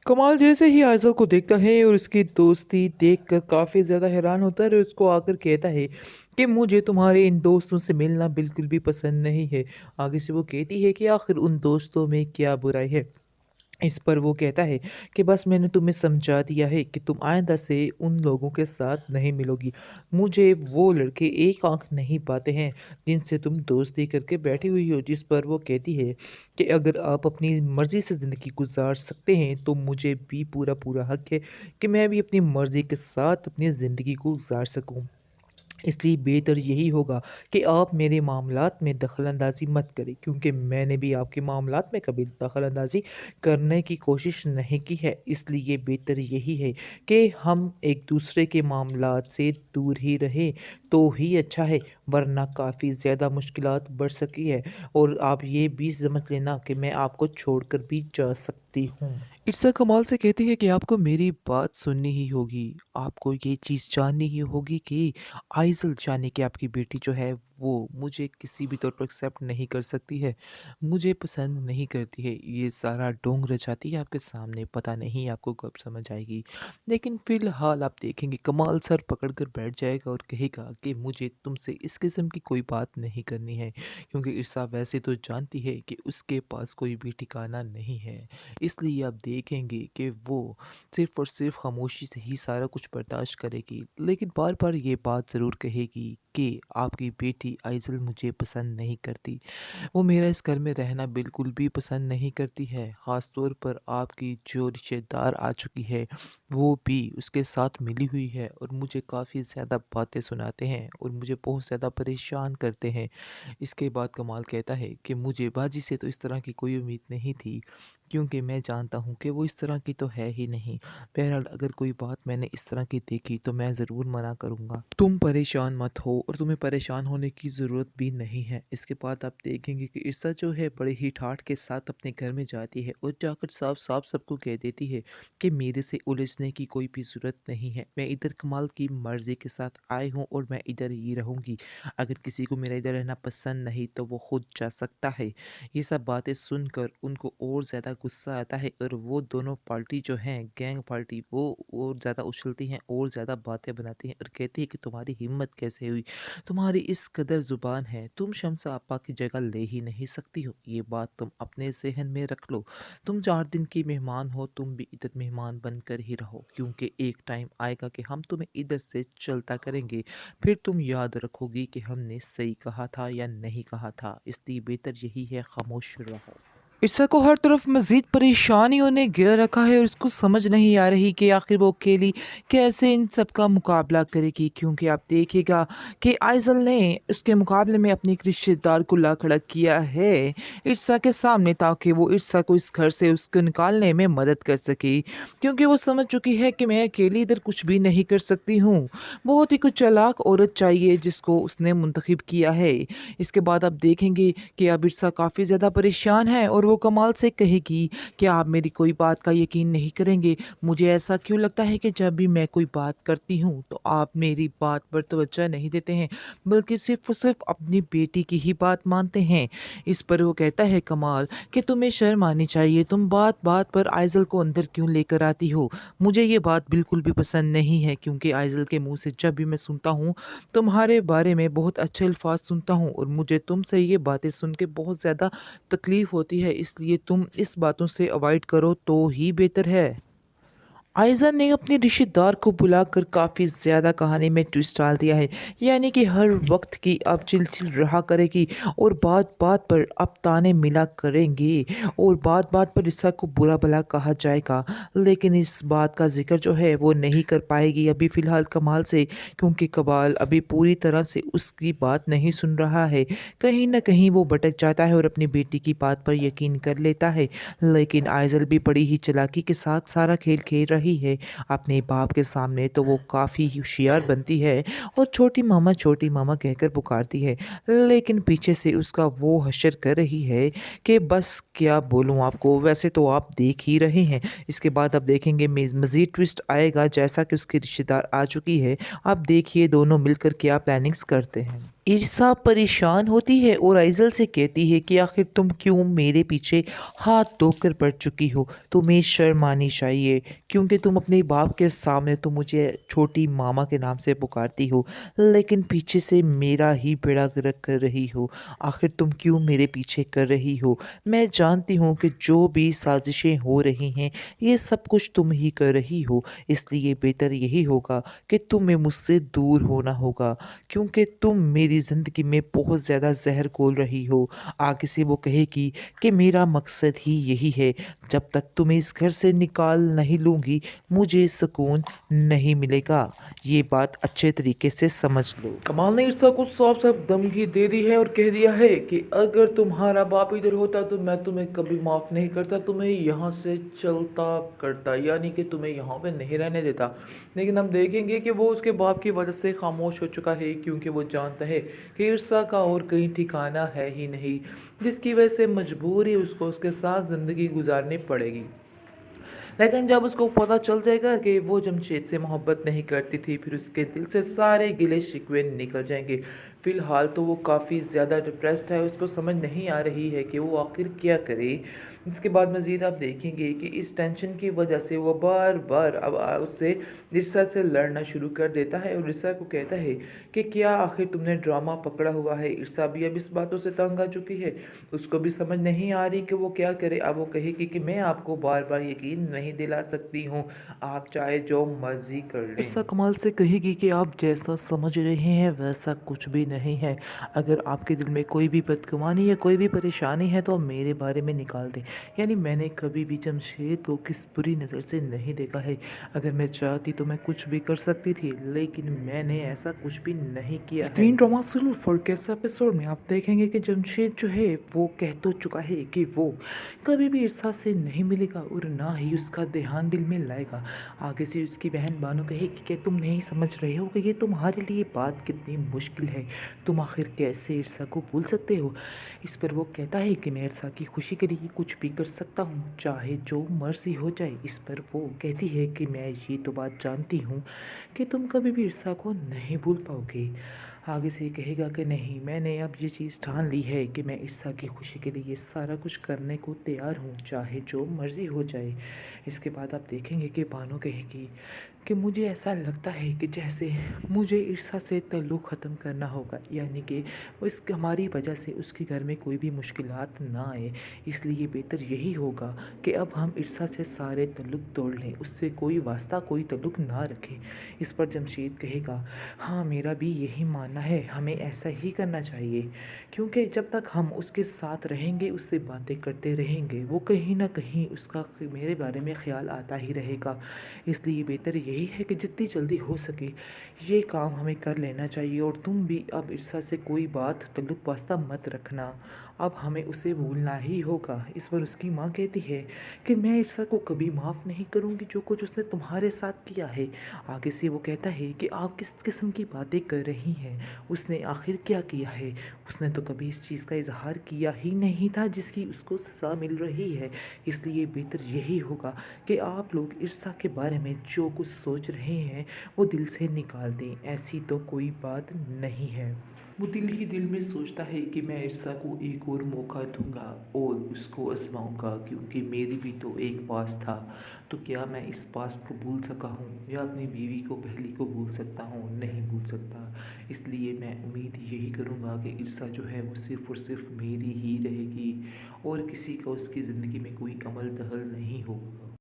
कमाल जैसे ही आयज़ा को देखता है और उसकी दोस्ती देखकर काफ़ी ज़्यादा हैरान होता है और उसको आकर कहता है कि मुझे तुम्हारे इन दोस्तों से मिलना बिल्कुल भी पसंद नहीं है। आगे से वो कहती है कि आखिर उन दोस्तों में क्या बुराई है? इस पर वो कहता है कि बस मैंने तुम्हें समझा दिया है कि तुम आइंदा से उन लोगों के साथ नहीं मिलोगी। मुझे वो लड़के एक आँख नहीं पाते हैं जिनसे तुम दोस्ती करके बैठी हुई हो। जिस पर वो कहती है कि अगर आप अपनी मर्ज़ी से ज़िंदगी गुजार सकते हैं तो मुझे भी पूरा पूरा हक है कि मैं भी अपनी मर्ज़ी के साथ अपनी ज़िंदगी को गुजार सकूं। इसलिए बेहतर यही होगा कि आप मेरे मामलात में दखल-अंदाज़ी मत करें, क्योंकि मैंने भी आपके मामलात में कभी दखल-अंदाज़ी करने की कोशिश नहीं की है। इसलिए बेहतर यही है कि हम एक-दूसरे के मामलात से दूर ही रहें तो ही अच्छा है, वरना काफ़ी ज़्यादा मुश्किलात बढ़ सकती है और आप ये भी समझ लेना कि मैं आपको छोड़कर भी जा सकती हूँ। इर्सा कमाल से कहती है कि आपको मेरी बात सुननी ही होगी। आपको ये चीज़ जाननी ही होगी कि आइज़ल यानी कि आपकी बेटी जो है वो मुझे किसी भी तौर पर एक्सेप्ट नहीं कर सकती है। मुझे पसंद नहीं करती है। ये सारा ढोंग रचाती है आपके सामने, पता नहीं आपको कब समझ आएगी। लेकिन फ़िलहाल आप देखेंगे कमाल सर पकड़ कर बैठ जाएगा और कहेगा कि मुझे तुमसे इस किस्म की कोई बात नहीं करनी है, क्योंकि इर्सा वैसे तो जानती है कि उसके पास कोई भी ठिकाना नहीं है। इसलिए आप देखेंगे कि वो सिर्फ़ और सिर्फ़ ख़ामोशी से ही सारा कुछ बर्दाश्त करेगी, लेकिन बार-बार ये बात ज़रूर कहेगी कि आपकी बेटी आइज़ल मुझे पसंद नहीं करती। वो मेरा इस घर में रहना बिल्कुल भी पसंद नहीं करती है। ख़ास तौर पर आपकी जो रिश्तेदार आ चुकी है, वो भी उसके साथ मिली हुई है और मुझे काफ़ी ज़्यादा बातें सुनाते हैं और मुझे बहुत ज़्यादा परेशान करते हैं। इसके बाद कमाल कहता है कि मुझे बाजी से तो इस तरह की कोई उम्मीद नहीं थी, क्योंकि मैं जानता हूँ कि वो इस तरह की तो है ही नहीं। बहरहाल अगर कोई बात मैंने इस तरह की देखी तो मैं ज़रूर मना करूँगा। तुम परेशान मत हो और तुम्हें परेशान होने की ज़रूरत भी नहीं है। इसके बाद आप देखेंगे कि इर्सा जो है बड़े ही ठाठ के साथ अपने घर में जाती है और जाकर साफ-साफ सबको कह देती है कि मेरे से उलझने की कोई भी ज़रूरत नहीं है। मैं इधर कमाल की मर्ज़ी के साथ आई हूँ और मैं इधर ही रहूँगी। अगर किसी को मेरा इधर रहना पसंद नहीं तो वो खुद जा सकता है। ये सब बातें सुनकर उनको और ज़्यादा गुस्सा आता है और वो दोनों पार्टी जो हैं गैंग पार्टी वो और ज़्यादा उछलती हैं और ज़्यादा बातें बनाती हैं और कहती है कि तुम्हारी हिम्मत कैसे हुई, तुम्हारी इस कदर ज़ुबान है, तुम शम्सा आपा की जगह ले ही नहीं सकती हो। ये बात तुम अपने ज़हन में रख लो। तुम 4 दिन की मेहमान हो, तुम भी इधर मेहमान बनकर ही रहो, क्योंकि एक टाइम आएगा कि हम तुम्हें इधर से चलता करेंगे। फिर तुम याद रखोगी कि हमने सही कहा था या नहीं कहा था। इसलिए बेहतर यही है खामोश रहो। ईसा को हर तरफ मज़ीद परेशानियों ने घेर रखा है और उसको समझ नहीं आ रही कि आखिर वो अकेली कैसे इन सब का मुकाबला करेगी, क्योंकि आप देखिएगा कि आइज़ल ने उसके मुकाबले में अपने एक रिश्तेदार को ला खड़ा किया है ईसा के सामने, ताकि वो ईसा को इस घर से उसको निकालने में मदद कर सके, क्योंकि वो समझ चुकी है कि मैं अकेली इधर कुछ भी नहीं कर सकती हूँ। बहुत ही कुछ चालाक औरत चाहिए जिसको उसने मुंतखब किया है। इसके बाद आप देखेंगे कि अब ईर्षा काफ़ी ज़्यादा परेशान है और वो कमाल से कहेगी कि आप मेरी कोई बात का यकीन नहीं करेंगे। मुझे ऐसा क्यों लगता है कि जब भी मैं कोई बात करती हूँ तो आप मेरी बात पर तवज्जो नहीं देते हैं, बल्कि सिर्फ़ और सिर्फ़ अपनी बेटी की ही बात मानते हैं। इस पर वो कहता है कमाल कि तुम्हें शर्म आनी चाहिए, तुम बात-बात पर आइज़ल को अंदर क्यों लेकर आती हो? मुझे ये बात बिल्कुल भी पसंद नहीं है, क्योंकि आइज़ल के मुँह से जब भी मैं सुनता हूँ तुम्हारे बारे में बहुत अच्छे अल्फाज सुनता हूँ और मुझे तुमसे ये बातें सुन के बहुत ज़्यादा तकलीफ़ होती है, इसलिए तुम इस बातों से अवॉइड करो तो ही बेहतर है। आयज़ा ने अपने रिश्तेदार को बुलाकर काफ़ी ज़्यादा कहानी में ट्विस्ट डाल दिया है, यानी कि हर वक्त की अब चिल-चिल रहा करेगी और बात-बात पर अब ताने मिला करेंगे और बात-बात पर ईसा को बुरा-भला कहा जाएगा। लेकिन इस बात का ज़िक्र जो है वो नहीं कर पाएगी अभी फ़िलहाल कमाल से, क्योंकि कमाल अभी पूरी तरह से उसकी बात नहीं सुन रहा है। कहीं न कहीं वो भटक जाता है और अपनी बेटी की बात पर यकीन कर लेता है। लेकिन आइज़ल भी बड़ी ही चालाकी के साथ सारा खेल खेल रही है। अपने बाप के सामने तो वो काफ़ी होशियार बनती है और छोटी मामा कहकर पुकारती है। लेकिन पीछे से उसका वो हशर कर रही है कि बस क्या बोलूँ आपको, वैसे तो आप देख ही रहे हैं। इसके बाद आप देखेंगे मज़ीद ट्विस्ट आएगा जैसा कि उसकी रिश्तेदार आ चुकी है। अब देखिए दोनों मिलकर क्या प्लानिंग्स करते हैं। ईर्षा परेशान होती है और आइज़ल से कहती है कि आखिर तुम क्यों मेरे पीछे हाथ धोकर पड़ चुकी हो। तुम्हें शर्म आनी चाहिए क्योंकि तुम अपने बाप के सामने तो मुझे छोटी मामा के नाम से पुकारती हो, लेकिन पीछे से मेरा ही बेड़ा गर्क कर रही हो। आखिर तुम क्यों मेरे पीछे कर रही हो? मैं जानती हूँ कि जो भी साजिशें हो रही हैं ये सब कुछ तुम ही कर रही हो, इसलिए बेहतर यही होगा कि तुम्हें मुझसे दूर होना होगा क्योंकि तुम मेरी ज़िंदगी में बहुत ज़्यादा ज़हर घोल रही हो। आगे से वो कहेगी कि मेरा मकसद ही यही है, जब तक तुम्हें इस घर से निकाल नहीं लूँगी मुझे सुकून नहीं मिलेगा। ये बात अच्छे तरीके से समझ लो। कमाल ने ईर्षा को साफ साफ धमकी दे दी है और कह दिया है कि अगर तुम्हारा बाप इधर होता तो मैं तुम्हें कभी माफ़ नहीं करता, तुम्हें यहाँ से चलता करता, यानी कि तुम्हें यहाँ पे नहीं रहने देता। लेकिन हम देखेंगे कि वो उसके बाप की वजह से खामोश हो चुका है, क्योंकि वो जानता है कि ईर्षा का और कहीं ठिकाना है ही नहीं, जिसकी वजह से मजबूरी उसको उसके साथ ज़िंदगी गुजारनी पड़ेगी। लेकिन जब उसको पता चल जाएगा कि वो जमशेद से मोहब्बत नहीं करती थी, फिर उसके दिल से सारे गिले शिकवे निकल जाएंगे। फ़िलहाल तो वो काफ़ी ज़्यादा डिप्रेस्ड है, उसको समझ नहीं आ रही है कि वो आखिर क्या करे। इसके बाद मज़ीद आप देखेंगे कि इस टेंशन की वजह से वो बार बार अब उससे ईर्षा से लड़ना शुरू कर देता है और ईर्षा को कहता है कि क्या आखिर तुमने ड्रामा पकड़ा हुआ है। ईर्षा भी अब इस बातों से तंग आ चुकी है, उसको भी समझ नहीं आ रही कि वो क्या करे। अब वो कहेगी कि मैं आपको बार बार यकीन नहीं दिला सकती हूँ, आप चाहे जो मर्जी कर लें। ईर्षा कमाल से कहेगी कि आप जैसा समझ रहे हैं वैसा कुछ भी नहीं है। अगर आपके दिल में कोई भी बदगुमानी या कोई भी परेशानी है तो आप मेरे बारे में निकाल दें। यानी मैंने कभी भी जमशेद को किस बुरी नज़र से नहीं देखा है। अगर मैं चाहती तो मैं कुछ भी कर सकती थी, लेकिन मैंने ऐसा कुछ भी नहीं किया है। तीन ड्रामा सीरियल फॉरकेस्ट एपिसोड में आप देखेंगे कि जमशेद जो है वो कह तो चुका है कि वो कभी भी ईर्षा से नहीं मिलेगा और ना ही उसका ध्यान दिल में लाएगा। आगे से उसकी बहन बानो कहेगी कि तुम नहीं समझ रहे हो कि ये तुम्हारे लिए बात कितनी मुश्किल है, तुम आखिर कैसे ईर्षा को भूल सकते हो। इस पर वो कहता है कि मैं ईर्षा की खुशी के लिए कुछ भी कर सकता हूँ, चाहे जो मर्जी हो जाए। इस पर वो कहती है कि मैं ये तो बात जानती हूँ कि तुम कभी भी ईर्षा को नहीं भूल पाओगे। आगे से कहेगा कि नहीं, मैंने अब ये चीज़ ठान ली है कि मैं ईर्षा की खुशी के लिए ये सारा कुछ करने को तैयार हूँ, चाहे जो मर्जी हो जाए। इसके बाद आप देखेंगे कि बानो कहेगी कि मुझे ऐसा लगता है कि जैसे मुझे ईर्षा से ताल्लुक़ ख़त्म करना होगा, यानी कि इस हमारी वजह से उसके घर में कोई भी मुश्किलात ना आए। इसलिए बेहतर यही होगा कि अब हम ईर्षा से सारे ताल्लुक़ तोड़ लें, उससे कोई वास्ता कोई ताल्लुक़ ना रखें। इस पर जमशेद कहेगा हाँ, मेरा भी यही मानना है, हमें ऐसा ही करना चाहिए, क्योंकि जब तक हम उसके साथ रहेंगे उससे बातें करते रहेंगे वो कहीं ना कहीं उसका मेरे बारे में ख्याल आता ही रहेगा। इसलिए बेहतर यही है कि जितनी जल्दी हो सके ये काम हमें कर लेना चाहिए। और तुम भी अब ईर्षा से कोई बात ताल्लुक़ वास्ता मत रखना, अब हमें उसे भूलना ही होगा। इस पर उसकी माँ कहती है कि मैं ईर्षा को कभी माफ़ नहीं करूँगी जो कुछ उसने तुम्हारे साथ किया है। आगे से वो कहता है कि आप किस किस्म की बातें कर रही हैं, उसने आखिर क्या किया है, उसने तो कभी इस चीज़ का इजहार किया ही नहीं था जिसकी उसको सज़ा मिल रही है। इसलिए बेहतर यही होगा कि आप लोग ईर्षा के बारे में जो कुछ सोच रहे हैं वो दिल से निकाल दें, ऐसी तो कोई बात नहीं है। वो दिल ही दिल में सोचता है कि मैं ईर्षा को एक और मौका दूंगा और उसको आजमाऊंगा, क्योंकि मेरी भी तो एक पास था। तो क्या मैं इस पास को भूल सका हूँ या अपनी बीवी को पहली को भूल सकता हूँ? नहीं भूल सकता। इसलिए मैं उम्मीद यही करूँगा कि ईर्षा जो है वो सिर्फ़ और सिर्फ मेरी ही रहेगी और किसी का उसकी ज़िंदगी में कोई अमल दखल नहीं होगा।